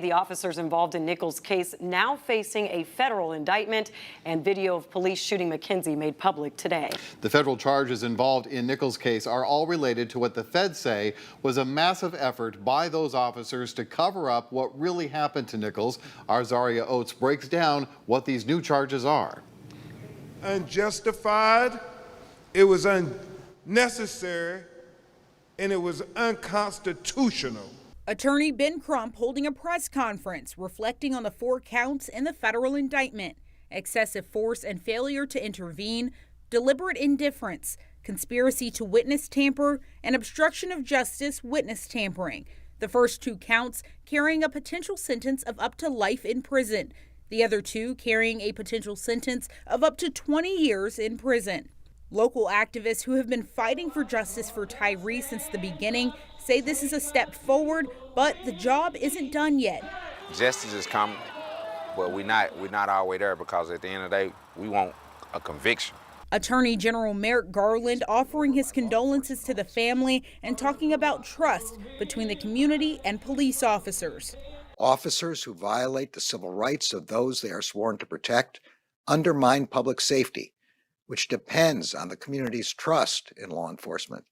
The officers involved in Nichols' case now facing a federal indictment, and video of police shooting McKenzie made public today. The federal charges involved in Nichols' case are all related to what the feds say was a massive effort by those officers to cover up what really happened to Nichols. Our Zaria Oates breaks down what these new charges are. Unjustified, it was unnecessary, and it was unconstitutional. Attorney Ben Crump holding a press conference reflecting on the 4 counts in the federal indictment: excessive force and failure to intervene, deliberate indifference, conspiracy to witness tamper, and obstruction of justice witness tampering. The first 2 counts carrying a potential sentence of up to life in prison. The other 2 carrying a potential sentence of up to 20 years in prison. Local activists who have been fighting for justice for Tyre since the beginning say this is a step forward, but the job isn't done yet. Justice is coming, but we're not all the way there, because at the end of the day, we want a conviction. Attorney General Merrick Garland offering his condolences to the family and talking about trust between the community and police officers. Officers who violate the civil rights of those they are sworn to protect undermine public safety, which depends on the community's trust in law enforcement.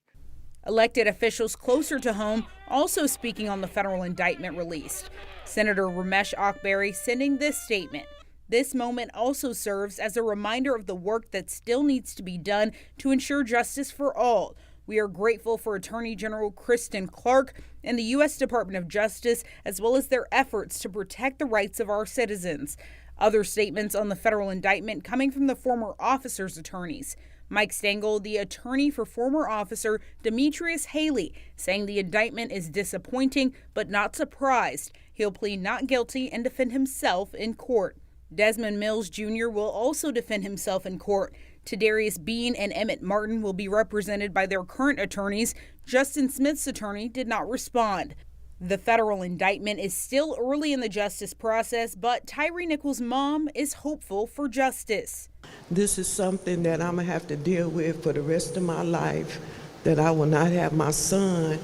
Elected officials closer to home also speaking on the federal indictment released. Senator Ramesh Akbari sending this statement. This moment also serves as a reminder of the work that still needs to be done to ensure justice for all. We are grateful for Attorney General Kristen Clarke and the U.S. Department of Justice, as well as their efforts to protect the rights of our citizens. Other statements on the federal indictment coming from the former officers' attorneys. Mike Stengel, the attorney for former officer Demetrius Haley, saying the indictment is disappointing but not surprised. He'll plead not guilty and defend himself in court. Desmond Mills Jr. will also defend himself in court. Tadarius Bean and Emmett Martin will be represented by their current attorneys. Justin Smith's attorney did not respond. The federal indictment is still early in the justice process, but Tyre Nichols' mom is hopeful for justice. This is something that I'm going to have to deal with for the rest of my life, that I will not have my son.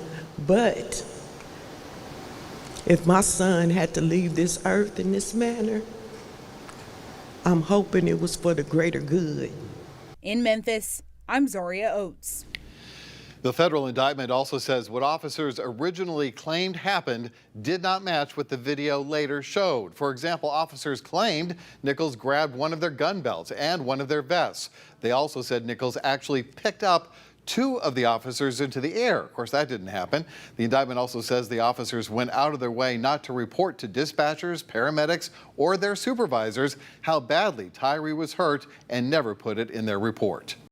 But if my son had to leave this earth in this manner, I'm hoping it was for the greater good. In Memphis, I'm Zaria Oates. The federal indictment also says what officers originally claimed happened did not match what the video later showed. For example, officers claimed Nichols grabbed one of their gun belts and one of their vests. They also said Nichols actually picked up 2 of the officers into the air. Of course, that didn't happen. The indictment also says the officers went out of their way not to report to dispatchers, paramedics, or their supervisors how badly Tyre was hurt, and never put it in their report.